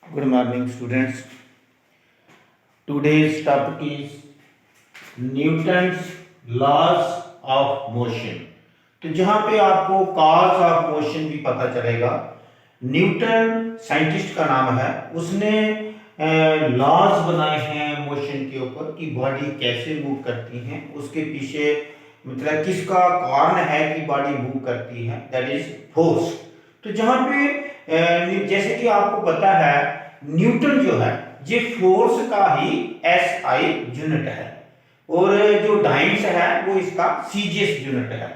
Good morning, students. Today's topic is Newton's laws of motion. तो जहाँ पे आपको cause of motion भी पता चलेगा। न्यूटन साइंटिस्ट का नाम है, उसने लॉज बनाए हैं मोशन के ऊपर कि बॉडी कैसे मूव करती हैं, उसके पीछे मतलब किसका कारण है कि बॉडी मूव करती है, दैट इज फोर्स। तो जहाँ पे जैसे कि आपको पता है न्यूटन जो है ये फोर्स का ही SI यूनिट है और जो डाइम्स है वो इसका CGS यूनिट है।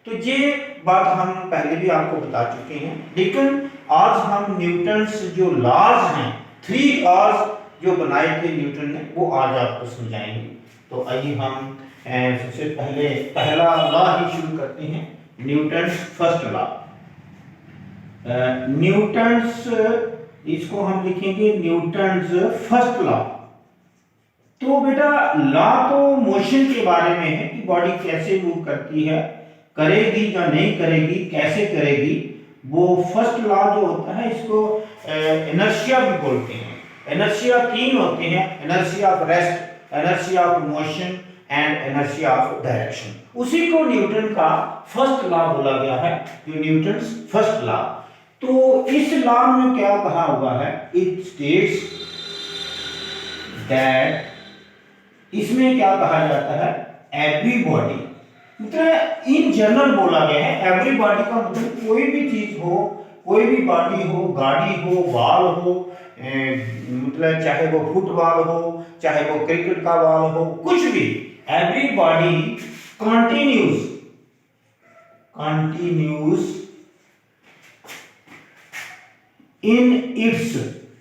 तो ये बात हम पहले भी आपको बता चुके हैं, लेकिन आज हम न्यूटन्स जो लॉज हैं, 3 लॉज जो बनाए थे न्यूटन ने, वो आज आपको समझाएंगे। तो आइए हम सबसे पहले पहला लॉ ही शुरू करते हैं, न्यूटन्स फर्स्ट लॉ। न्यूटन्स, इसको हम लिखेंगे न्यूटन्स फर्स्ट लॉ। तो बेटा लॉ तो मोशन के बारे में है कि बॉडी कैसे मूव करती है, करेगी या नहीं करेगी, कैसे करेगी। वो फर्स्ट लॉ जो होता है इसको इनर्शिया भी बोलते हैं। इनर्शिया 3 होते हैं, inertia of rest, inertia of motion and inertia of direction. उसी को न्यूटन का फर्स्ट लॉ बोला गया है, जो न्यूटन्स फर्स्ट लॉ। तो इस लॉ में क्या कहा हुआ है, इट स्टेट्स दैट, इसमें क्या कहा जाता है, एवरी बॉडी, मतलब इन जनरल बोला गया है। एवरी बॉडी का मतलब कोई भी चीज हो, कोई भी बॉडी हो, गाड़ी हो, बॉल हो, मतलब चाहे वो फुटबॉल हो, चाहे वो क्रिकेट का बॉल हो, कुछ भी, every body continues in it's,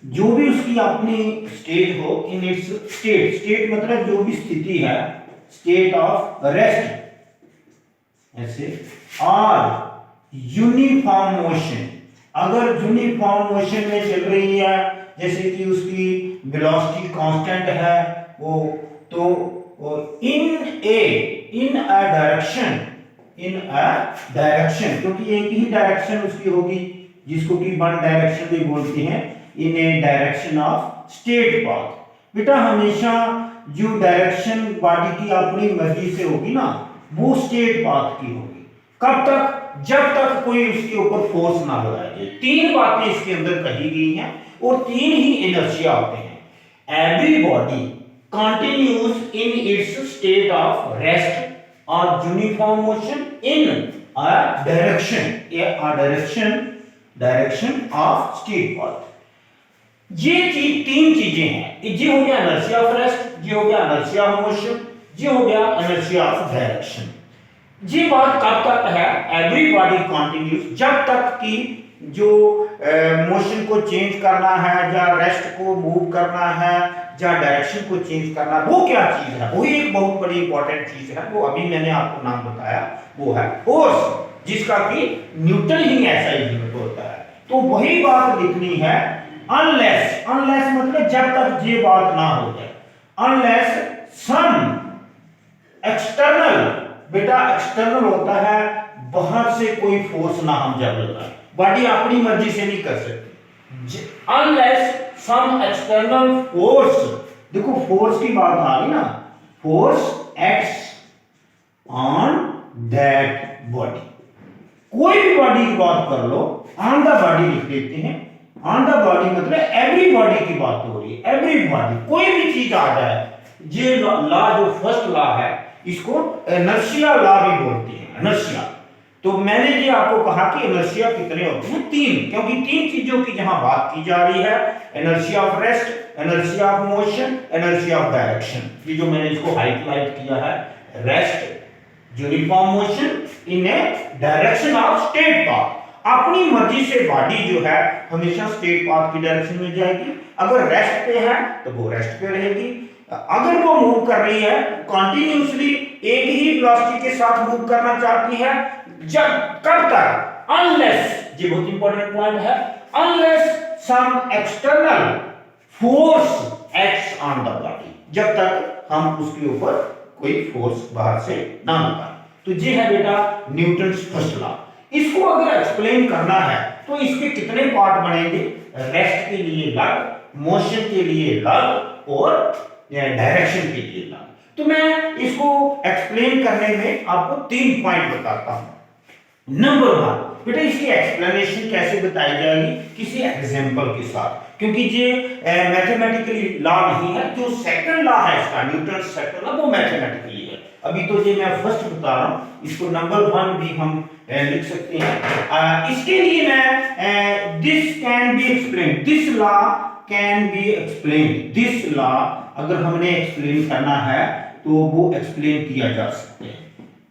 जो भी उसकी अपनी स्टेट हो, इन इट्स स्टेट मतलब जो भी स्थिति है, स्टेट ऑफ रेस्ट ऐसे, और यूनिफॉर्म मोशन, अगर यूनिफॉर्म मोशन में चल रही है, जैसे कि उसकी वेलोसिटी कांस्टेंट है वो, तो इन अ डायरेक्शन, क्योंकि एक ही डायरेक्शन उसकी होगी जिसको कि वन डायरेक्शन भी बोलते हैं, इन a direction of state path. बेटा हमेशा जो डायरेक्शन बॉडी की अपनी मर्जी से होगी ना, वो स्टेट पाथ की होगी। कब तक? जब तक कोई उसके ऊपर फोर्स ना लगाए। 3 बातें इसके अंदर कही गई हैं और 3 ही इनर्शिया होते हैं। Every body continues in its state of rest और uniform motion in a direction of state path. ये 3 चीजें हैं। ये हो गया इनर्शिया ऑफ रेस्ट, ये हो गया इनर्शिया ऑफ मोशन, ये हो गया इनर्शिया ऑफ डायरेक्शन। ये बात कब तक है? एवरी बॉडी कंटिन्यूस, जब तक कि जो मोशन को चेंज करना है, या रेस्ट को मूव करना है, या डायरेक्शन को चेंज करना है, वो क्या चीज है? वही एक बहुत बड़ी इंपॉर्टेंट चीज है, वो अभी मैंने आपको नाम बताया, वो है फोर्स, जिसका कि न्यूटन ही ऐसा ही यूनिट होता है। तो वही बात लिखनी है, अनलेस मतलब जब तक ये बात ना हो जाए, अनलेस सम एक्सटर्नल, बेटा एक्सटर्नल होता है बाहर से कोई फोर्स ना हम जब लगाए, बॉडी अपनी मर्जी से नहीं कर सकती। अनलेस सम एक्सटर्नल फोर्स, देखो फोर्स की बात आ गई ना, force acts on that body. कोई भी बॉडी की बात कर लो, ऑन द बॉडी लिख देते हैं। ऑन द बॉडी मतलब एवरी बॉडी की बात हो रही है, एवरी बॉडी, कोई भी चीज आ जाए। ये लॉ जो फर्स्ट लॉ है, इसको इनर्शिया लॉ भी बोलते हैं, इनर्शिया। तो मैंने ये आपको कहा कि इनर्शिया कितने होते हैं? 3, क्योंकि 3 चीजों की जहां बात की जा रही है, inertia of rest, inertia of motion, inertia of direction. ये जो मैंने इसको हाईलाइट किया है, rest, uniform motion in a direction of state path. अपनी मर्जी से बॉडी जो है हमेशा स्टेट पाथ की डायरेक्शन में जाएगी। अगर रेस्ट पे है तो वो रेस्ट पे रहेगी, अगर वो मूव कर रही है कंटिन्यूअसली एक ही वेलोसिटी के साथ मूव करना चाहती है, जब कब तक? अनलेस, ये बहुत इंपॉर्टेंट पॉइंट है, unless some external force acts on the body, जब तक हम उसके ऊपर कोई फोर्स बाहर से ना लगाए। तो ये है बेटा न्यूटन्स फर्स्ट लॉ। इसको अगर एक्सप्लेन करना है तो इसके कितने पार्ट बनेंगे, रेस्ट के लिए अलग, मोशन के लिए अलग और डायरेक्शन के लिए अलग। तो मैं इसको एक्सप्लेन करने में आपको 3 पॉइंट बताता हूं। नंबर 1, बेटा इसकी एक्सप्लेनेशन कैसे बताई जाएगी? किसी एग्जांपल के साथ, क्योंकि ये मैथमेटिकली लॉ नहीं है। जो सेकंड लॉ है इसका, न्यूटन सेकंड लॉ, वो मैथमेटिकली है। अभी तो ये मैं फर्स्ट बता रहा हूं, इसको नंबर 1 भी हम लिख सकते हैं। इसके लिए मैं this can be explain, this law can B explain, this law अगर हमने एक्सप्लेन करना है तो वो एक्सप्लेन किया जा सकता है।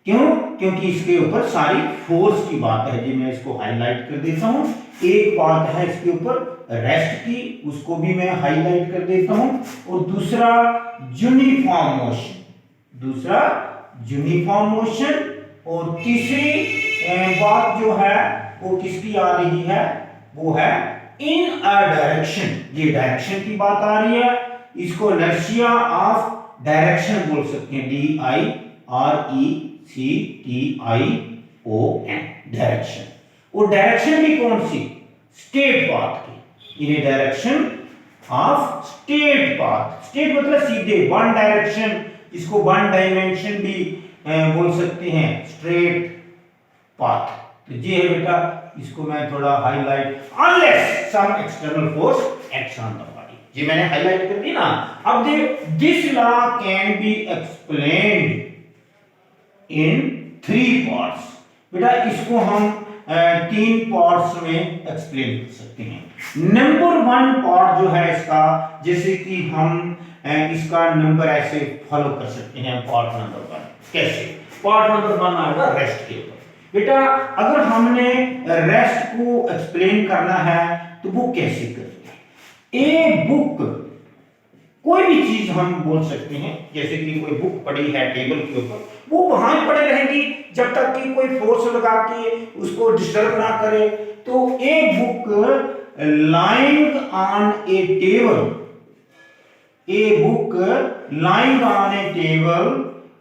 क्यों? क्योंकि इसके ऊपर सारी फोर्स की बात है। जी मैं इसको हाईलाइट कर देता हूं। एक बात है इसके ऊपर रेस्ट की, उसको भी मैं हाईलाइट कर देता हूं। और दूसरा यूनिफॉर्म मोशन, दूसरा यूनिफॉर्म मोशन। और तीसरी बात जो है वो किसकी आ रही है? वो है इन अ डायरेक्शन। ये डायरेक्शन की बात आ रही है। इसको इनर्शिया ऑफ डायरेक्शन बोल सकते हैं, DIRECTION, डायरेक्शन। और डायरेक्शन भी कौन सी? स्ट्रेट पाथ की। इन direction of straight path. Straight मतलब सीधे, वन डायरेक्शन, इसको वन डायमेंशन भी बोल सकते हैं, स्ट्रेट पाथ। तो ये है बेटा, इसको मैं थोड़ा highlight, unless some external force acts on the body. ये मैंने हाईलाइट कर दी ना। अब देख, this law can be explained in 3 parts. बेटा इसको हम 3 पार्ट्स में एक्सप्लेन कर सकते हैं। नंबर 1 पार्ट जो है इसका, जैसे कि हम इसका नंबर ऐसे फॉलो कर सकते हैं। पार्ट नंबर 1 कैसे? पार्ट नंबर 1 आएगा रेस्ट के ऊपर। बेटा अगर हमने रेस्ट को एक्सप्लेन करना है तो वो कैसे करेंगे? ए बुक, कोई भी चीज हम बोल सकते हैं, जैसे कि कोई बुक पड़ी है टेबल के ऊपर, वो वहां पड़े रहेगी जब तक कि कोई फोर्स लगा के उसको डिस्टर्ब ना करे। तो a book lying on A table, a book lying on A table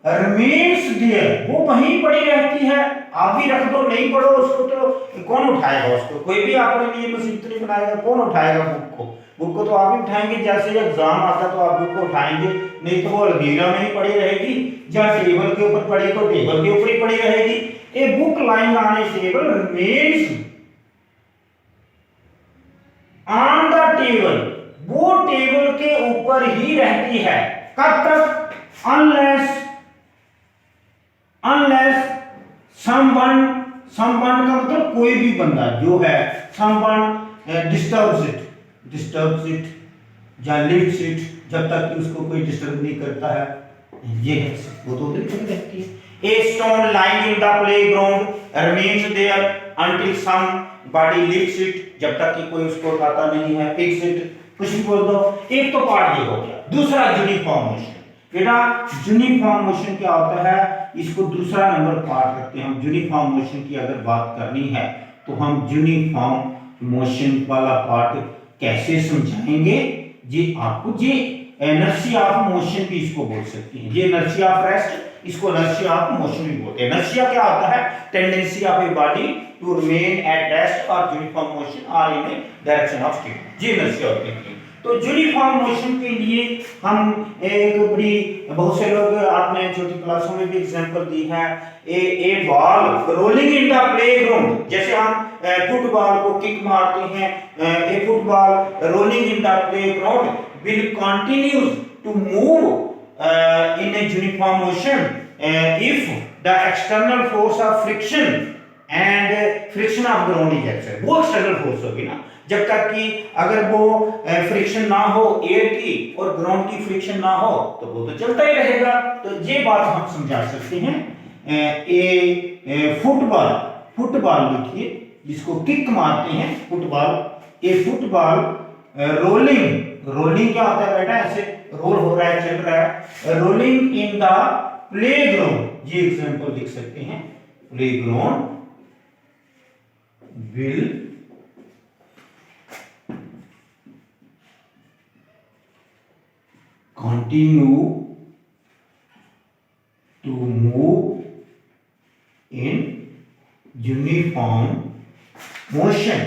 remains there, वो वहीं पड़ी रहती है। आप भी रख दो, नहीं पढ़ो उसको तो कौन उठाएगा उसको? कोई भी आपने लिए मशीन तो नहीं बनाएगा, कौन उठाएगा बुक को? बुक को तो आप ही उठाएंगे। जैसे एग्जाम आता तो आप बुक को उठाएंगे, नहीं तो वो अलमीरा में ही पड़ी रहेगी। जहाँ टेबल के ऊपर पड़ी तो टेबल के ऊपर ही पड़ी रहेगी। A book lying on A table remains on the table, वो टेबल के ऊपर ही रहती है। कब तक? अनलेस someone का मतलब कोई भी बंदा जो है, someone disturbs it या lifts it, जब तक कि उसको कोई डिस्टर्ब नहीं करता है, ये है वो तो उधर खड़ी रहती है। A stone lying in the playground remains there until somebody lifts it, जब तक कि कोई उसको उठाता नहीं है। Fix it, कुछ भी बोल दो। एक तो पार्ट ये हो गया। दूसरा यूनिफॉर्म मोशन। बेटा यूनिफॉर्म मोशन क्या होता है? इसको दूसरा नंबर पार्ट रखते हैं। हम यूनिफॉर्म मोशन की अगर बात करनी है तो हम यूनिफॉर्म मोशन वाला पार्ट कैसे समझाएंगे? ये आपको, ये इनर्शिया ऑफ मोशन भी इसको बोल सकते हैं। ये इनर्शिया ऑफ रेस्ट, इसको इनर्शिया ऑफ मोशन भी बोलते हैं। इनर्शिया क्या होता है? Tendency of a body to remain at rest और uniform motion or in a direction of state. ये इनर्शिया होती है। तो यूनिफॉर्म मोशन के लिए हम एक बड़ी, बहुत से लोग आपने छोटी क्लासों में भी एग्जांपल दी है। A ball rolling in the playground, जैसे हम फुटबॉल को किक मारते हैं। A football rolling in the playground will continue to move in a uniform motion if the external force of friction and friction of ground is absent। वो external force होगी ना, जब तक कि अगर वो फ्रिक्शन ना हो एयर की और ग्राउंड की फ्रिक्शन ना हो तो वो तो चलता ही रहेगा। तो ये बात हम समझा सकते हैं। फुटबॉल लिखिए, जिसको किक मारते हैं फुटबॉल। ए फुटबॉल रोलिंग क्या होता है बेटा? ऐसे रोल हो रहा है, चल रहा है। रोलिंग इन द प्लेग्राउंड, ये एग्जांपल लिख सकते हैं। Playground will continue to move in uniform motion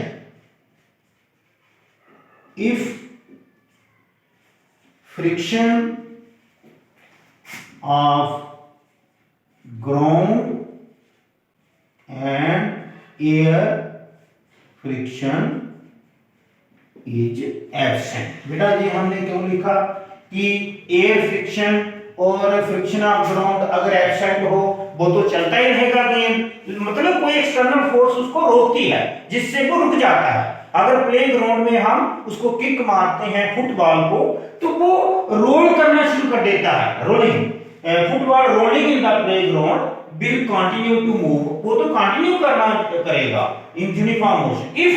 friction of ground and air friction is absent. बेटा जी हमने क्यों लिखा कि एयर फ्रिक्शन और फ्रिक्शन ऑफ ग्राउंड अगर एब्सेंट हो वो तो चलता ही रहेगा गेम, मतलब कोई एक्सटर्नल फोर्स उसको रोकती है जिससे वो रुक जाता है। अगर प्ले ग्राउंड में हम उसको किक मारते हैं फुटबॉल को तो वो रोल करना शुरू कर देता है, rolling. Football rolling in the play ground will continue to move, वो तो कंटिन्यू करना करेगा in uniform motion if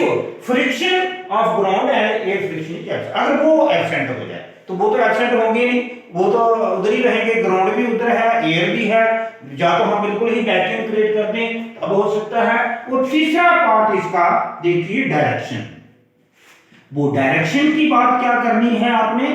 friction of ground and air friction is absent। अगर वो एब्सेंट हो जाए तो वो तो एब्सेंट होंगे नहीं, वो तो उधर ही रहेंगे, ग्राउंड भी उधर है, एयर भी है, या तो हम बिल्कुल ही वैक्यूम क्रिएट कर दें तब हो सकता है। और तीसरा पार्ट इसका देखिए डायरेक्शन। वो डायरेक्शन की बात क्या करनी है आपने,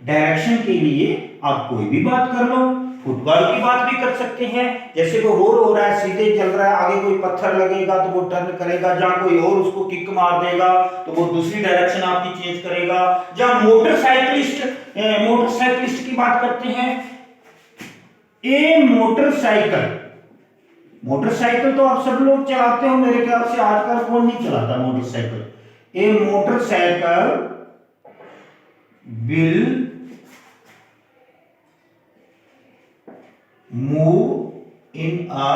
डायरेक्शन के लिए आप कोई भी बात कर लो, फुटबॉल की बात भी कर सकते हैं, जैसे वो रोल हो रहा है सीधे चल रहा है, आगे कोई पत्थर लगेगा तो वो टर्न करेगा, जहां कोई और उसको किक मार देगा तो वो दूसरी डायरेक्शन आपकी चेंज करेगा। जहां मोटरसाइकिलिस्ट की बात करते हैं, ए मोटरसाइकिल तो आप सब लोग चलाते हो मेरे ख्याल से, आजकल कौन नहीं चलाता motorcycle. A motorcycle will move in a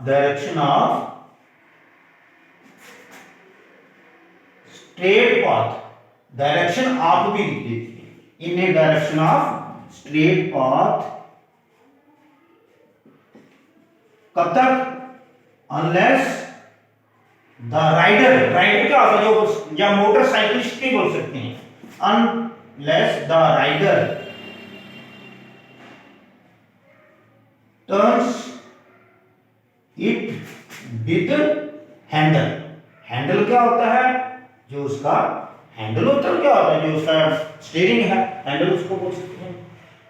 direction of straight path, direction आप भी लिख दीजिए, in a direction of straight path, कब तक, unless the rider क्या होता है जो, या मोटरसाइकिलिस्ट भी बोल सकते हैं, unless the rider turns it with handle। Handle क्या होता है, जो उसका हैंडल होता है, क्या होता है जो उसका स्टीयरिंग है, हैंडल उसको बोल सकते हैं।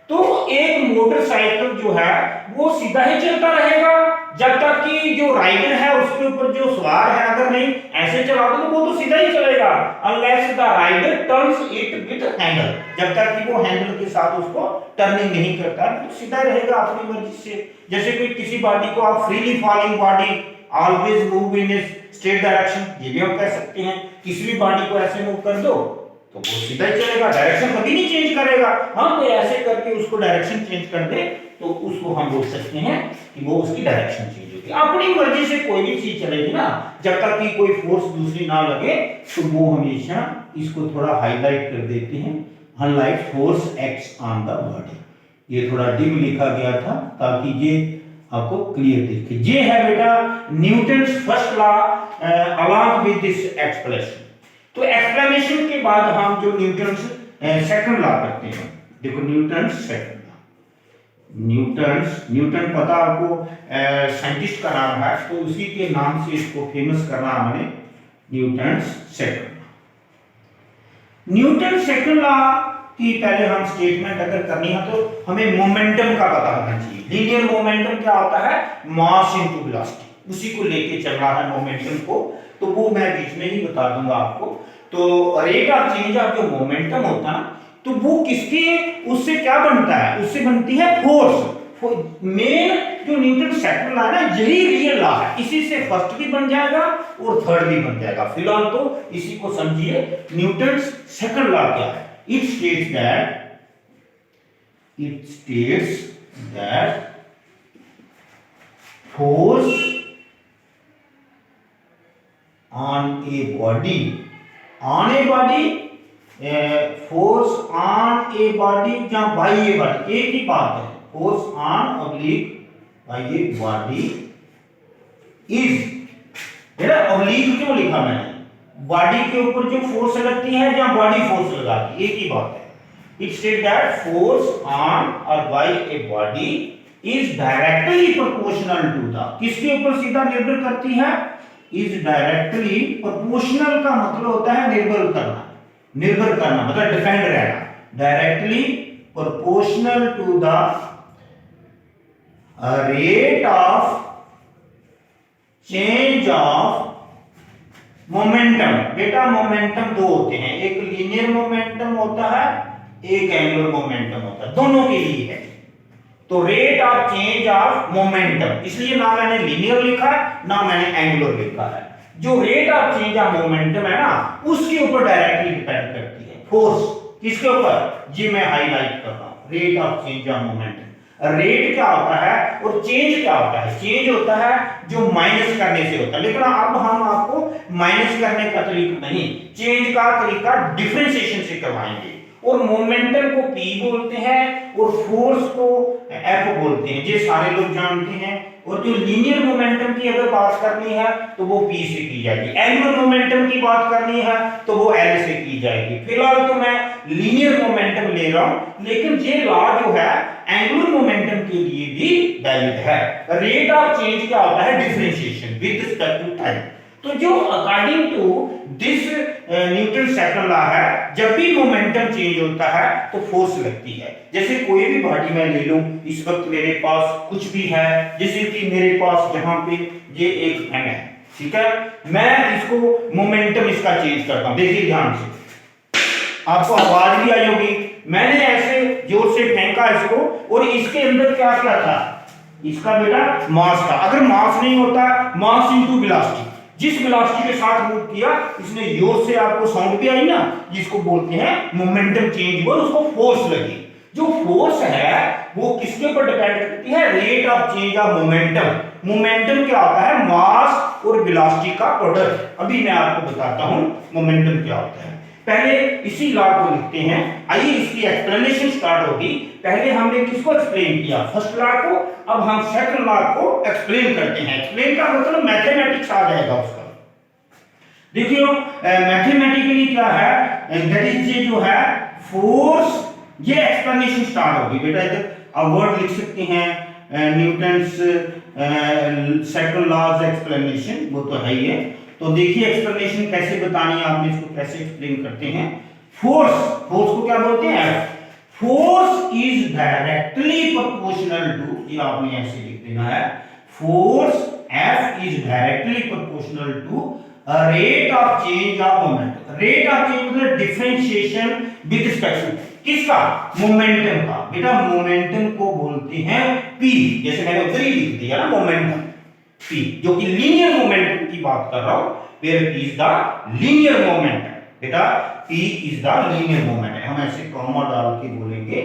तो एक मोटरसाइकिल जो है वो सीधा ही चलता रहेगा जब तक कि जो राइडर है उसके ऊपर जो सवार है अगर नहीं ऐसे चला दो तो वो तो सीधा ही चलेगा, unless the rider turns it with handle, जब तक कि वो हैंडल के साथ उसको टर्निंग नहीं करता तो सीधा रहेगा अपनी मर्जी से। जैसे कोई किसी बॉडी को आप freely falling body always move in straight direction, ये भी हम कह सकते हैं। किसी भी बॉडी को ऐसे मूव कर दो तो वो सीधा ही चलेगा, डायरेक्शन कभी नहीं चेंज करेगा। हम तो ऐसे करके उसको डायरेक्शन चेंज कर दे तो उसको हम बोल सकते हैं कि वो उसकी डायरेक्शन चेंज होगी। अपनी मर्जी से कोई भी चीज चलेगी ना, जब तक कि कोई फोर्स दूसरी ना लगे तो वो हमेशा इसको थोड़ा हाईलाइट कर देते हैं, unlike force acts on the body. ये थोड़ा डिम लिखा गया था ताकि ये आपको क्लियर दिखे। ये है बेटा Newton's first law along with this expression. तो एक्सप्लेनेशन के बाद हम जो न्यूटन्स सेकंड लॉ करते हैं, देखो न्यूटन्स सेकंड लॉ, न्यूटन पता आपको साइंटिस्ट का नाम है तो उसी के नाम से इसको फेमस करना हमने, Newton's second law. Newton second law की पहले हम स्टेटमेंट अगर करनी है तो हमें मोमेंटम का पता होना चाहिए। लीनियर मोमेंटम क्या होता है, मास इनटू वेलोसिटी, उसी को लेके चलना है मोमेंटम को, तो वो मैं बीच में ही बता दूंगा आपको। तो रेट ऑफ चेंज ऑफ जो मोमेंटम होता है तो वो किसके, उससे क्या बनता है, उससे बनती है फोर्स। मेन जो न्यूटन सेकंड लॉ है ना यही रियल लॉ है, इसी से फर्स्ट भी बन जाएगा और थर्ड भी बन जाएगा। फिलहाल तो इसी को समझिए। न्यूटन सेकंड लॉ क्या है, it states that force on a body force on a body या by a body एक ही बात है, force on oblique by a body is, oblique क्यों लिखा मैंने, बॉडी के ऊपर जो फोर्स लगती है या बॉडी फोर्स लगाती है, एक ही बात है। It state that force on or by a body is directly proportional to the, किसके ऊपर सीधा निर्भर करती है, इज डायरेक्टली प्रोपोर्शनल का मतलब होता है निर्भर करना मतलब डिफेंड रहना, directly proportional to the rate of change of momentum. बेटा मोमेंटम दो होते हैं, एक लीनियर मोमेंटम होता है, एक एंगुलर मोमेंटम होता है, दोनों के लिए है। तो rate of change of momentum, इसलिए ना मैंने लीनियर लिखा है ना मैंने एंगुलर लिखा है। जो rate of change of momentum है ना, उसके ऊपर डायरेक्टली डिपेंड करती है फोर्स। किसके ऊपर? जी मैं हाईलाइट कर रहा हूं, rate of change of momentum. Rate क्या होता है और चेंज क्या होता है? चेंज होता है जो माइनस करने से होता है, लेकिन अब हम आपको माइनस करने का तरीका नहीं, चेंज का तरीका डिफरेंशिएशन से करवाएंगे। और मोमेंटम को P बोलते हैं और फोर्स को F बोलते हैं, ये सारे लोग जानते हैं। और जो लीनियर मोमेंटम की अगर बात करनी है तो वो P से की जाएगी, एंगुलर मोमेंटम की बात करनी है तो वो L से की जाएगी। फिलहाल तो मैं लीनियर मोमेंटम ले रहा हूं, लेकिन ये लॉ जो है एंगुलर मोमेंटम के लिए भी वैलिड है। रेट ऑफ चेंज क्या होता है? Differentiation with respect to time. तो जो according to this Newton second law है, जब भी मोमेंटम चेंज होता है तो फोर्स लगती है। जैसे कोई भी बॉडी मैं ले लूं, इस वक्त मेरे पास कुछ भी है, जैसे कि मेरे पास जहां पे ये एक पेन है, ठीक है, मैं इसको मोमेंटम इसका चेंज करता हूं। देखिए ध्यान से, आपको आवाज भी आई होगी, मैंने ऐसे जोर से फेंका इसको और इसके अंदर क्या क्या था? इसका बेटा मास था। अगर मास नहीं होता, मास इनटू वेलोसिटी, जिस वेलोसिटी के साथ मूव किया इसने जोर से, आपको साउंड भी आई ना, जिसको बोलते हैं मोमेंटम चेंज हुआ, उसको फोर्स लगी। जो फोर्स है वो किसके ऊपर डिपेंड करती है? Rate of change of momentum. Momentum क्या होता है? मास और वेलोसिटी का प्रोडक्ट। अभी मैं आपको बताता हूं मोमेंटम क्या होता है। पहले इसी लॉ को लिखते हैं, आइए इसकी एक्सप्लेनेशन स्टार्ट होगी। पहले हमने किसको एक्सप्लेन किया? फर्स्ट लॉ को। अब हम सेकंड लॉ को एक्सप्लेन करते हैं। एक्सप्लेन का मतलब मैथमेटिक्स आ जाएगा उसका। देखियो मैथमेटिकली क्या है, दैट इज ये जो है फोर्स, ये एक्सप्लेनेशन स्टार्ट होगी। बेटा इधर आप वर्ड लिख सकते हैं, न्यूटन्स सेकंड लॉज एक्सप्लेनेशन, वो तो है ही है। तो देखिए एक्सप्लेनेशन कैसे बतानी है, आपने इसको कैसे एक्सप्लेन करते हैं। फोर्स, फोर्स को क्या बोलते हैं? Force is directly proportional to, ये आपने ऐसे लिख देना है, force F is directly proportional to rate of change of momentum. Rate of change मतलब डिफरेंशिएशन विद रिस्पेक्ट टू किसका? मोमेंटम का। बेटा मोमेंटम को बोलते हैं P, जैसे मैंने उधर ही लिख दिया ना मोमेंटम P, जो कि लीनियर मोमेंटम की बात कर रहा हूं, where P is the linear momentum। बेटा P is the linear momentum, हम ऐसे कॉमा डाल के बोलेंगे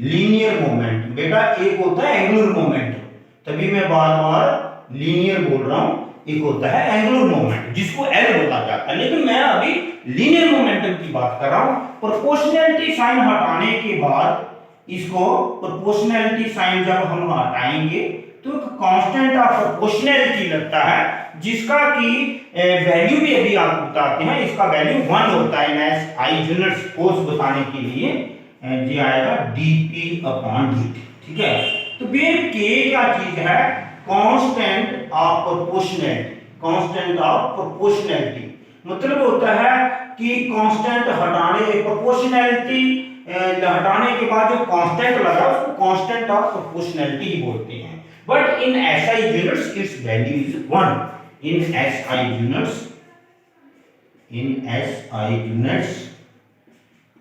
लीनियर मोमेंटम। बेटा एक होता है एंगुलर मोमेंटम, तभी मैं बार-बार लीनियर बोल रहा हूं। एक होता है एंगुलर मोमेंटम जिसको L बोला जाता है, लेकिन मैं अभी लीनियर मोमेंटम की बात कर रहा हूं। प्रोपोर्शनैलिटी साइन हटाने के बाद, इसको प्रोपोर्शनैलिटी साइन जब हम हटाएंगे तो कांस्टेंट ऑफ प्रोपोर्शनैलिटी लगता है, जिसका की वैल्यू भी अभी आपको बताते हैं। इसका वैल्यू 1 होता है एस आई यूनिट्स फोर्स बताने के लिए, ये आएगा dp/dt, ठीक है। तो फिर k क्या चीज है? Constant of proportionality. Constant of proportionality मतलब होता है कि कांस्टेंट हटाने, प्रोपोर्शनैलिटी हटाने के बाद जो कांस्टेंट लगा उसको कांस्टेंट ऑफ प्रोपोर्शनैलिटी ही बोलते हैं। But in SI units its value is 1. In SI units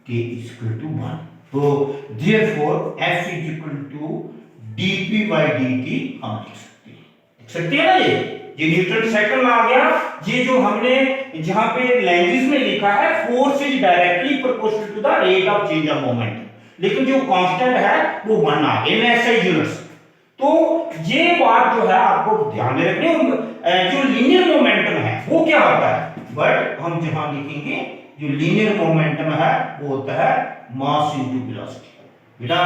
k is equal to 1. So therefore F is equal to dp/dt हम लिख सकते हैं ना। ये न्यूटन सेकंड आ गया। ये जो हमने जहां पे लैंग्वेज में लिखा है, force is directly proportional to the rate of change of momentum, लेकिन जो कांस्टेंट है वो 1 आ गया इन SI यूनिट्स। तो ये बात जो है आपको ध्यान में रखनी है। जो लीनियर मोमेंटम है वो क्या होता है? बट हम जहां लिखेंगे जो लीनियर मोमेंटम है वो होता है मास इनटू वेलोसिटी। बेटा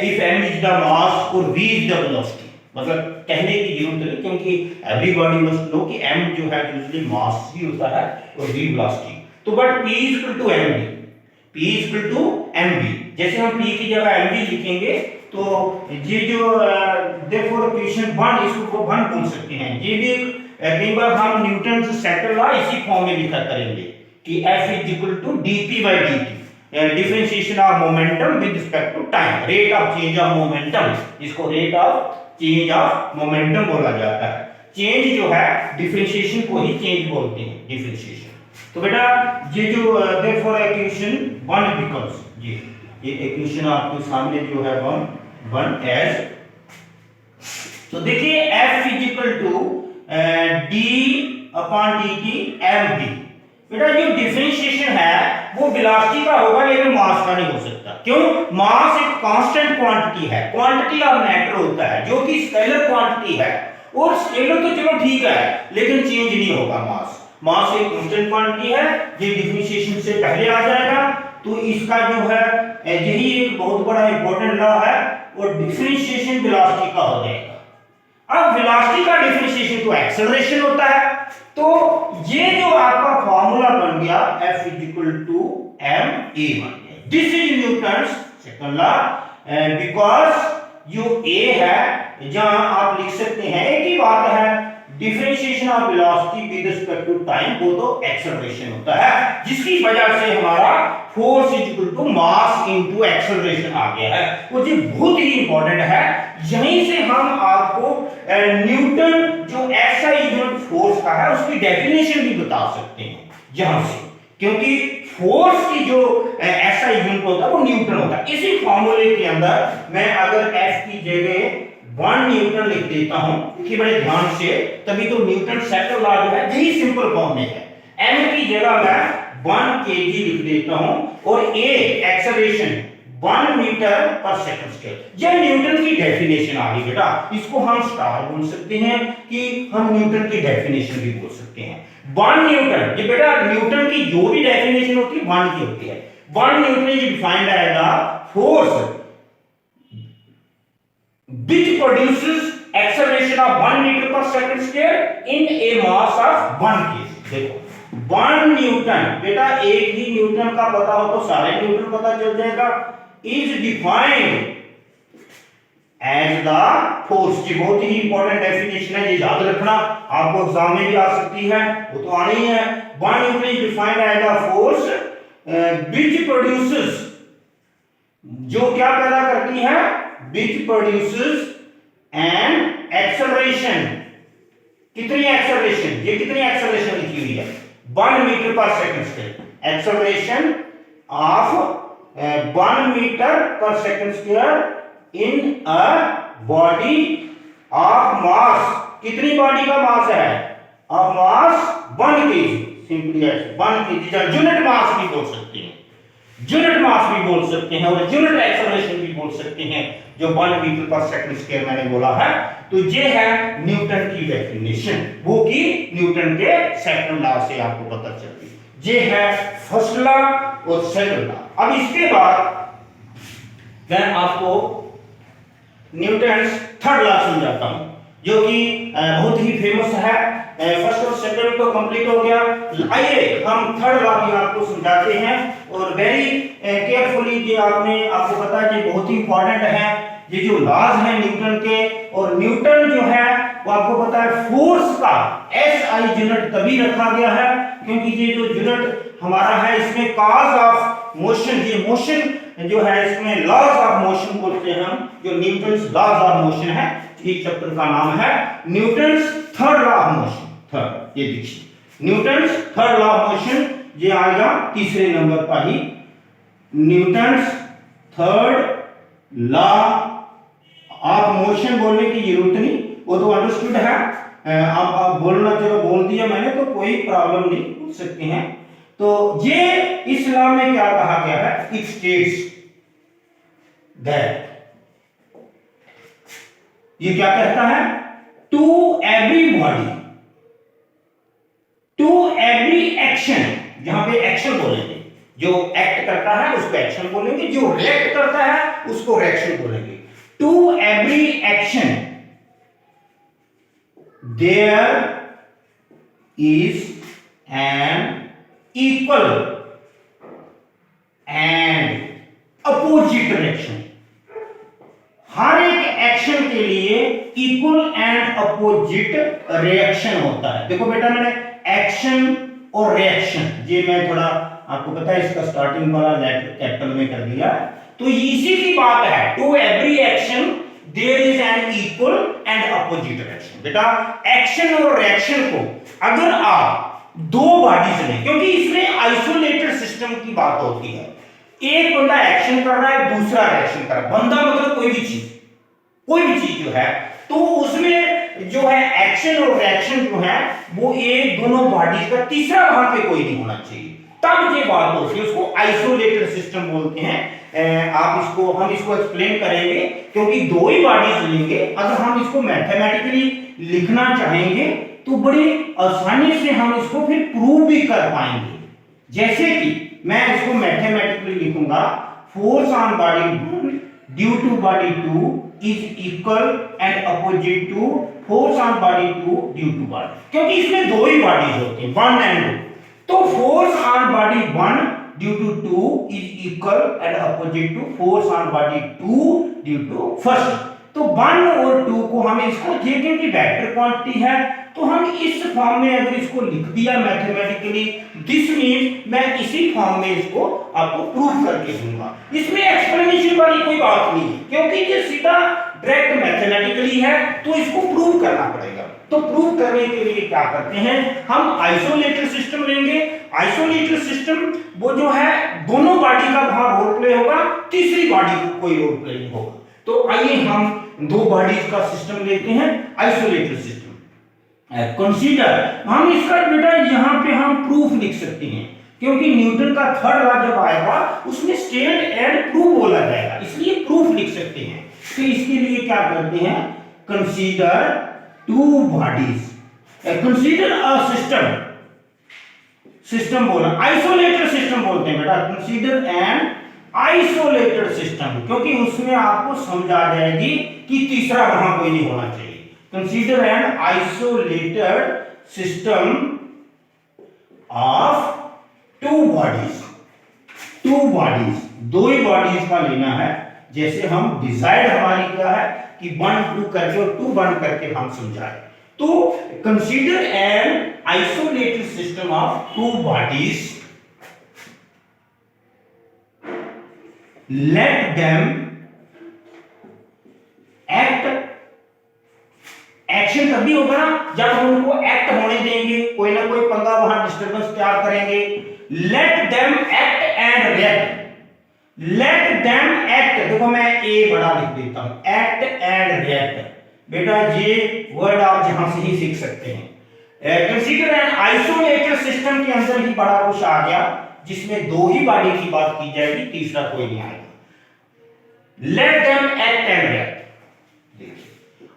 if m is the mass और v इज द वेलोसिटी, मतलब कहने की जरूरत नहीं, क्योंकि एवरीबॉडी मस्ट नो कि m जो है यूजुअली मास ही होता है और v वेलोसिटी। तो but p is equal to mv, p is equal to mv। जैसे हम p की जगह mv लिखेंगे तो ये जो देयरफॉर इक्वेशन 1, इसको 1 बोल सकते हैं। ये भी कई बार हम न्यूटन सेकंड लॉ इसी फॉर्म में लिखा करेंगे कि F is equal to dp/dt, differentiation of momentum with respect to time, rate of change of momentum, जिसको rate of change of momentum बोला जाता है। चेंज जो है डिफरेंशिएशन को ही चेंज बोलते हैं, डिफरेंशिएशन। तो बेटा ये जो देयरफॉर इक्वेशन 1 बिकम्स ये ये इक्वेशन आपके सामने जो है वन एज, तो देखिए F is equal to d upon d t m d. बेटा जो डिफरेंशिएशन है वो वेलोसिटी का होगा लेकिन मास का नहीं हो सकता। क्यों? मास एक कांस्टेंट क्वांटिटी है, क्वांटिटी ऑफ मैटर होता है जो कि स्केलर क्वांटिटी है, और स्केलर तो चलो ठीक है लेकिन चेंज नहीं होगा मास। मास एक कांस्टेंट क्वांटिटी है, ये डिफरेंशिएशन से पहले आ जाएगा। तो इसका जो है यही एक बहुत बड़ा इंपॉर्टेंट लॉ है, और डिफरेंशिएशन वेलोसिटी का हो जाएगा। अब वेलोसिटी का डिफरेंशिएशन तो एक्सेलरेशन होता है, तो ये जो आपका फार्मूला बन गया F is equal to m a बन गया। This is Newton's second law, because जो ए है जहां आप लिख सकते हैं एक ही बात है, differentiation of velocity with respect to time, वो तो एक्सेलरेशन होता है, जिसकी वजह से हमारा force is equal to mass into acceleration आ गया है। वो जी बहुत ही इंपॉर्टेंट है। यहीं से हम आपको न्यूटन जो एसआई यूनिट फोर्स का है उसकी डेफिनेशन भी बता सकते हैं यहां से, क्योंकि फोर्स की जो एसआई यूनिट होता है वो न्यूटन होता है। इसी फार्मूले के अंदर मैं अगर एफ की जगह 1 न्यूटन लिख देता हूं कि बड़े ध्यान से, तभी तो न्यूटन सेकंड लॉ जो है यही सिंपल फॉर्म में है। m की जगह मैं 1 kg लिख देता हूं, और a acceleration 1 metre per second square. यह न्यूटन की डेफिनेशन आ गई बेटा। इसको हम स्टार बोल सकते हैं कि हम न्यूटन की डेफिनेशन भी बोल सकते हैं। 1 न्यूटन, ये बेटा न्यूटन की जो भी डेफिनेशन होती है 1 की होती है। 1 Newton is defined as the force which produces acceleration of 1 meter per second square in a mass of 1 kg। देखो 1 न्यूटन, बेटा एक ही न्यूटन का पता हो तो सारे न्यूटन पता चल जाएगा, is defined as the force। ये बहुत ही इंपॉर्टेंट डेफिनेशन है, ये याद रखना, आपको एग्जाम में भी आ सकती है, वो तो आनी ही है। 1 Newton is defined as the force which produces, जो क्या पैदा करती है, which produces an acceleration। कितनी एक्सेलरेशन, ये कितनी एक्सेलरेशन लिखी हुई है, 1 metre per second square. Acceleration of 1 metre per second square in a body of mass. कितनी बॉडी का मास है, of mass 1 kg। Simply 1 kg, unit mass भी बोल सकते हैं, यूनिट मास भी बोल सकते हैं, और यूनिट एक्सेलरेशन भी बोल सकते हैं, जो 1 मीटर पर सेकंड स्क्वायर मैंने बोला है। तो ये है न्यूटन की डेफिनेशन, वो की न्यूटन के सेकंड लॉ से आपको पता चलती। ये है फर्स्ट लॉ और सेकंड लॉ। अब इसके बाद मैं आपको न्यूटन थर्ड लॉ समझाता हूं, जो कि बहुत ही फेमस है। फर्स्ट और सेकंड तो कंप्लीट हो गया, आइए हम थर्ड लॉ भी आपको समझाते हैं, और वेरी केयरफुली। ये आपको पता है ये बहुत ही इंपॉर्टेंट है, ये जो लॉज हैं न्यूटन के। और न्यूटन जो है वो आपको पता है फोर्स का एसआई यूनिट तभी रखा गया है क्योंकि ये जो यूनिट हमारा है इसमें कॉज ऑफ मोशन, ये मोशन जो है इसमें लॉज ऑफ मोशन बोलते हैं हम, जो न्यूटन्स लॉज ऑफ मोशन है, इस चैप्टर का नाम है Newton's third law of motion. Third, ये देखिए Newton's third law of motion, ये आएगा तीसरे नंबर पर ही। Newton's third law of motion बोलने की जरूरत नहीं, वो तो अंडरस्टूड है। आप बोलना, चलो बोल दिया मैंने तो कोई प्रॉब्लम नहीं, पूछ सकते हैं। तो ये इस लॉ में क्या कहा गया है, इट स्टेट्स दैट, ये क्या कहता है, to every body, to every action, जहां पे एक्शन बोलेंगे, जो एक्ट करता है उसको एक्शन बोलेंगे, जो रिएक्ट करता है उसको रिएक्शन बोलेंगे। To every action there is an equal and opposite reaction. हर एक एक्शन के लिए इक्वल एंड अपोजिट रिएक्शन होता है। देखो बेटा मैंने एक्शन और रिएक्शन, ये मैं थोड़ा आपको पता है इसका स्टार्टिंग वाला लेटर कैपिटल में कर दिया, तो इसी की बात है। To every action there is an equal and opposite reaction. बेटा एक्शन और रिएक्शन को अगर आप दो बॉडीज लें, क्योंकि इसमें आइसोलेटेड सिस्टम की बात होती है, एक बंदा एक्शन कर रहा है, दूसरा रिएक्शन कर रहा है। बंदा मतलब कोई भी चीज जो है, तो उसमें जो है एक्शन और रिएक्शन जो है वो एक दोनों बॉडीज का, तीसरा वहां पे कोई नहीं होना चाहिए, तब ये बात होती है, उसको आइसोलेटेड सिस्टम बोलते हैं। हम इसको एक्सप्लेन करेंगे, क्योंकि दो ही बॉडीज लेंगे, अगर हम इसको मैथमेटिकली लिखना चाहेंगे तो बड़ी आसानी से हम इसको फिर प्रूव भी कर पाएंगे। जैसे कि मैं इसको मैथमेटिकली लिखूंगा, force on body due to body 2 is equal and opposite to force on body 2 due to body, क्योंकि इसमें दो ही बॉडीज होती हैं, 1 एंड 2। तो force on body 1 due to 2 is equal and opposite to force on body 2 due to first. तो 1 और 2 को हम इसको, ये क्योंकि वेक्टर क्वांटिटी है, तो हम इस फॉर्म में अगर इसको लिख दिया मैथमेटिकली, दिस मींस मैं इसी फॉर्म में इसको आपको प्रूफ करके दूंगा। इसमें एक्सप्लेनेशन वाली कोई बात नहीं है, क्योंकि ये सीधा डायरेक्ट मैथमेटिकली है, तो इसको प्रूव करना पड़ेगा। तो प्रूव करने के लिए क्या करते हैं, हम आइसोलेटेड सिस्टम लेंगे। आइसोलेटेड सिस्टम वो जो है दोनों बॉडी का वहां रोल प्ले होगा, तीसरी बॉडी को कोई रोल प्ले नहीं होगा। तो आइए हम दो बॉडीज का सिस्टम लेते हैं, आइसोलेटेड सिस्टम। कंसीडर, हम इसका बेटा यहां पे हम प्रूफ लिख सकते हैं, क्योंकि न्यूटन का थर्ड लॉ जब आएगा उसमें स्टेट एंड प्रूव बोला जाएगा, इसलिए प्रूफ लिख सकते हैं। तो इसके लिए क्या करते हैं, consider two bodies, consider a system बोला, आइसोलेटेड सिस्टम बोलते हैं बेटा, कंसीडर एन आइसोलेटेड सिस्टम, क्योंकि उसमें आपको समझ आ जाएगी कि तीसरा वहां कोई नहीं होना चाहिए। Consider an isolated system of two bodies, दो ही बॉडीज का लेना है। जैसे हम डिजाइड हमारी क्या है कि 1 2 करके और 2 1 करके हम समझाएं। तो consider an isolated system of two bodies, let them act, action तभी होगा ना जब हम उनको एक्ट होने देंगे, कोई ना कोई पंगा वहां डिस्टरबेंस तैयार करेंगे। let them act and react, let them act, देखो मैं ए बड़ा लिख देता हूं, act and react, बेटा ये वर्ड आप यहां से ही सीख सकते हैं। कंसीडर एन आइसोलेटेड सिस्टम के अंदर ही बड़ा कुछ आ गया, जिसमें दो ही बॉडी की बात की जाएगी, तीसरा कोई नहीं आएगा। Let them act and react.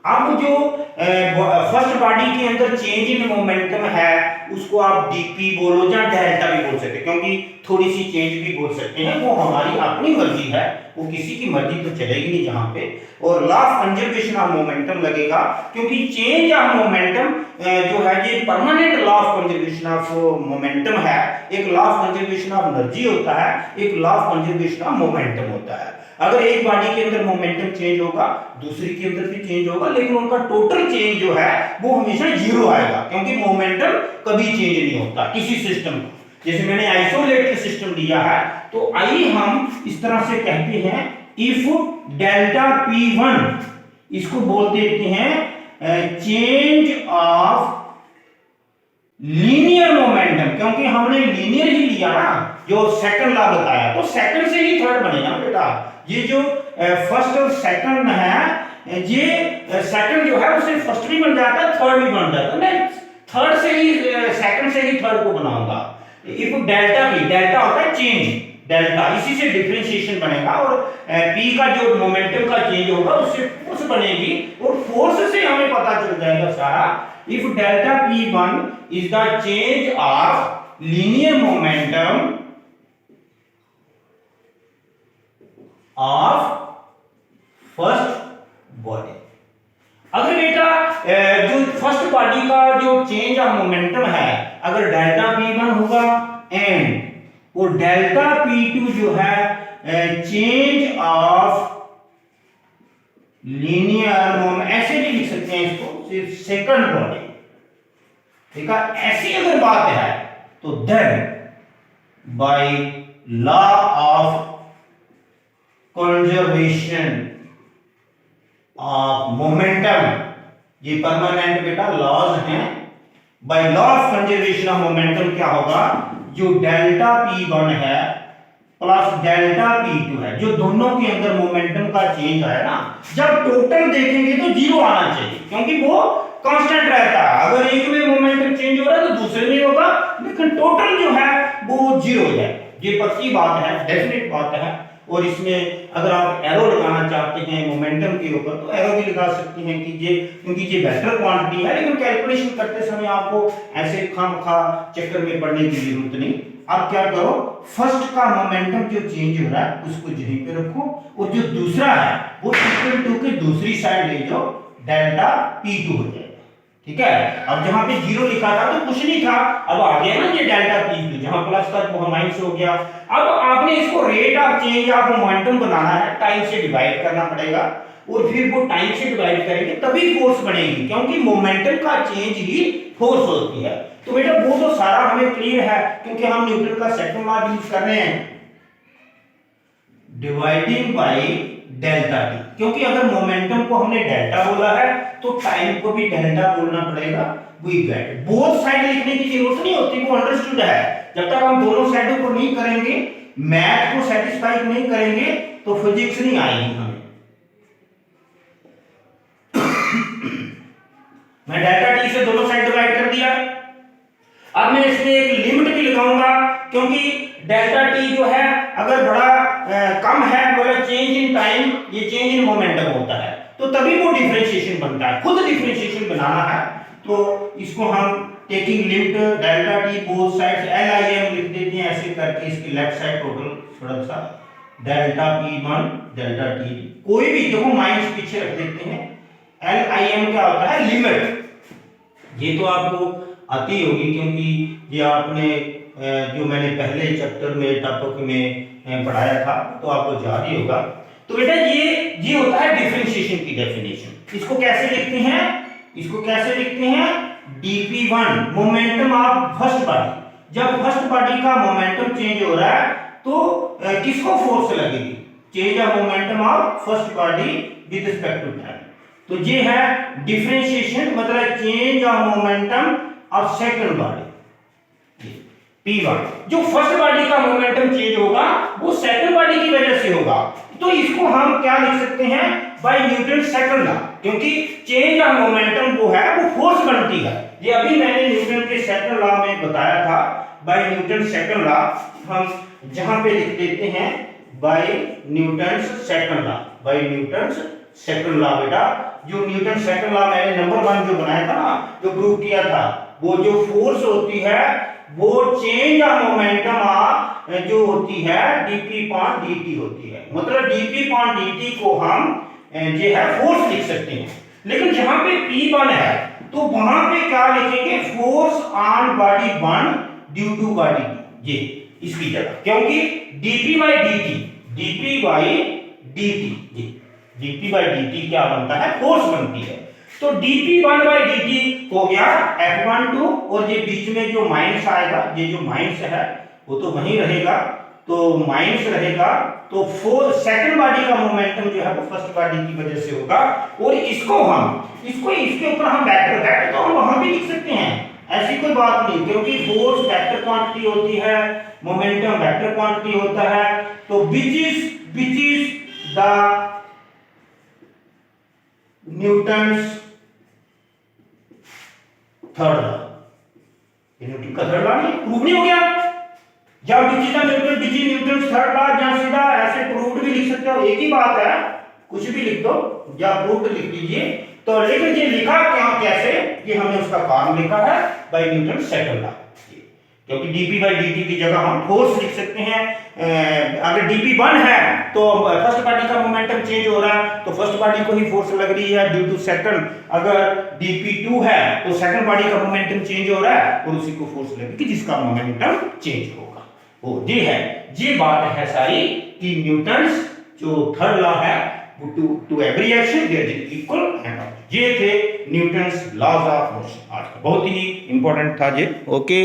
अब जो फर्स्ट बॉडी के अंदर चेंज इन मोमेंटम है, उसको आप डीपी बोलो या डेल्टा भी बोल सकते हैं, क्योंकि थोड़ी सी चेंज भी बोल सकते हैं, वो हमारी अपनी मर्जी है, वो किसी की मर्जी तो चलेगी नहीं जहां पे। और law of conservation of momentum लगेगा, क्योंकि चेंज ऑफ मोमेंटम जो है ये permanent law of conservation of momentum है। एक law of conservation of energy होता है, एक law of conservation of momentum होता है। अगर एक बॉडी के अंदर मोमेंटम चेंज होगा, दूसरी के अंदर भी चेंज होगा, लेकिन उनका टोटल चेंज जो है वो हमेशा जीरो आएगा, क्योंकि मोमेंटम कभी चेंज नहीं होता किसी सिस्टम का। जैसे मैंने आइसोलेटेड सिस्टम दिया है, तो आइए हम इस तरह से कहते हैं, इफ डेल्टा P1, इसको बोल देते हैं चेंज ऑफ लीनियर मोमेंटम, क्योंकि हमने लीनियर ही लिया ना, जो सेकंड लॉ बताया, तो सेकंड से ही थर्ड बनेगा ना बेटा। ये जो फर्स्ट और सेकंड है, ये सेकंड जो है उससे फर्स्ट भी बन जाता है, थर्ड भी बन जाता है। मैं थर्ड से ही सेकंड से ही थर्ड को बनाऊंगा। इफ डेल्टा P, डेल्टा होता है चेंज, डेल्टा, इसी से डिफरेंशिएशन बनेगा, और P का जो मोमेंटम का चेंज होगा उससे फोर्स बनेगी, और फोर्स से हमें पता चल जाएगा सारा। If delta P1 is the change of linear momentum of first body। अगर बेटा जो फर्स्ट बॉडी का जो चेंज ऑफ मोमेंटम है, अगर डेल्टा P1 होगा एंड वो डेल्टा P2 जो है चेंज ऑफ लीनियर मोमेंट, ऐसे भी लिख सकते हैं इसको, सिर्फ सेकंड बॉडी, ठीक है। ऐसी अगर बात है तो then by law of conservation of momentum, ये परमानेंट बेटा लॉज हैं, by law of conservation of momentum क्या होगा, जो डेल्टा P1 है प्लस डेल्टा P2 है, जो दोनों के अंदर मोमेंटम का चेंज है ना, जब टोटल देखेंगे तो जीरो आना चाहिए, क्योंकि वो कांस्टेंट रहता है। अगर एक में मोमेंटम चेंज हो रहा है तो दूसरे में होगा, लेकिन टोटल जो है वो जीरो हो जाए। ये पक्की बात है, डेफिनेट बात है। और इसमें अगर आप एरो लगाना चाहते हैं मोमेंटम के ऊपर तो एरो भी लगा सकते हैं कि ये, क्योंकि ये वेक्टर क्वांटिटी है, लेकिन कैलकुलेशन करते समय आपको ऐसे खामखा चक्कर में पड़ने की जरूरत नहीं। आप क्या करो, फर्स्ट का मोमेंटम जो चेंज हो रहा है उसको यहीं पे रखो, और जो दूसरा है वो इक्वल टू के दूसरी साइड ले जाओ, डेल्टा P2 हो जाएगा। ठीक है, अब जहां पे जीरो लिखा था तो कुछ नहीं था, अब आ गया ना ये डेल्टा P2, जहां प्लस था वो माइनस हो गया। अब आपने इसको rate of change of momentum बनाना है, टाइम से डिवाइड करना पड़ेगा, और फिर वो टाइम से डिवाइड करेंगे तभी फोर्स बनेगी, क्योंकि मोमेंटम का चेंज ही फोर्स होती है। तो बेटा वो तो सारा हमें क्लियर है, क्योंकि हम न्यूटन का सेकंड लॉ यूज कर रहे हैं, डिवाइडिंग बाय डेल्टा टी, क्योंकि अगर मोमेंटम को हमने डेल्टा बोला है तो टाइम को भी डेल्टा बोलना पड़ेगा। वी गेट, बोथ साइड लिखने की जरूरत नहीं होती, वो अंडरस्टूड है। जब तक हम दोनों साइडों को नहीं करेंगे, मैथ को सेटिस्फाई नहीं करेंगे तो फिजिक्स नहीं आएगी हमें। मैं डेल्टा टी से दोनों साइड डिवाइड कर दिया। अब मैं इसमें एक लिमिट भी लगाऊंगा, क्योंकि डेल्टा टी जो है अगर बड़ा कम है, मतलब चेंज इन टाइम, ये चेंज इन मोमेंटम होता है, तो तभी वो डिफरेंशिएशन बनता है। खुद डिफरेंशिएशन बनाना है तो इसको हम taking limit delta T both sides LIM लिख देते हैं ऐसे करके, इसकी लेफ्ट साइड टोटल थोड़ा सा डेल्टा P1 डेल्टा टी, कोई भी देखो माइनस पीछे रख देते हैं। LIM क्या होता है, लिमिट। ये तो आपको आती होगी, क्योंकि ये आपने जो मैंने पहले चैप्टर में टॉपिक में पढ़ाया था तो आपको याद ही होगा। तो बेटा ये होता है डिफरेंशिएशन की डेफिनेशन। इसको कैसे लिखते हैं, इसको कैसे लिखते हैं, dp1 momentum of first body. जब फर्स्ट बॉडी का मोमेंटम चेंज हो रहा है तो किसको फोर्स लगेगी, change of momentum of first body with respect to time. तो ये है डिफरेंशिएशन, मतलब change of momentum of second body P1। जो फर्स्ट बॉडी का मोमेंटम चेंज होगा वो सेकंड बॉडी की वजह से होगा, तो इसको हम क्या लिख सकते हैं, बाय न्यूटन सेकंड लॉ, क्योंकि चेंज ऑफ मोमेंटम वो है वो फोर्स बनती है। ये अभी मैंने न्यूटन के सेकंड लॉ में बताया था, बाय न्यूटन सेकंड लॉ। हम जहां पे लिख देते हैं by Newton second law, by Newton second law. बेटा जो न्यूटन सेकंड लॉ मैंने नंबर 1 जो बनाया था ना, जो प्रूव किया था, वो जो फोर्स होती है वो चेंज ऑफ मोमेंटम जो होती है dp/dt होती है, मतलब dp/dt को हम जो है फोर्स लिख सकते हैं। लेकिन जहां पे P1 है तो वहां पे क्या लिखेंगे, force on body 1 due to body 2, ये इसकी जगह, क्योंकि dp/dt क्या बनता है, फोर्स बनती है। तो dp1/dt हो गया F12, और ये बीच में जो माइनस आएगा, ये जो माइनस है वो तो वहीं रहेगा, तो माइनस रहेगा, तो सेकंड बॉडी का मोमेंटम जो है वो फर्स्ट बॉडी की वजह से होगा। और इसको इसके ऊपर हम वेक्टर तो हम वहां भी लिख सकते हैं, ऐसी कोई बात नहीं, क्योंकि फोर्स वेक्टर क्वांटिटी होती है, मोमेंटम वेक्टर क्वांटिटी होता है। तो which is the Newton's third law, Newton का थर्ड लॉ नहीं प्रूव नहीं हो गया, या न्यूटन थर्ड लॉ, या सीधा ऐसे प्रूव्ड भी लिख सकते हो, एक ही बात है, कुछ भी लिख दो या प्रूव्ड लिख दीजिए। तो लेकिन ये लिखा क्या, कैसे, ये हमने उसका कारण लिखा है बाय न्यूटन सेकंड लॉ, क्योंकि dp/dt की जगह हम फोर्स लिख सकते हैं। अगर dp1 है तो फर्स्ट बॉडी का मोमेंटम चेंज हो रहा है तो फर्स्ट बॉडी को ही फोर्स लग रही है ड्यू टू सेकंड। अगर dp2 है तो सेकंड बॉडी का मोमेंटम चेंज हो रहा है और उसी को फोर्स लगेगी जिसका मोमेंटम चेंज होगा। वो ये है, ये बात है सारी कि न्यूटन्स जो थर्ड लॉ है वो to every action there is equal and opposite. ये थे न्यूटन्स लॉज ऑफ मोशन। आज का बहुत ही इंपॉर्टेंट था ये। ओके।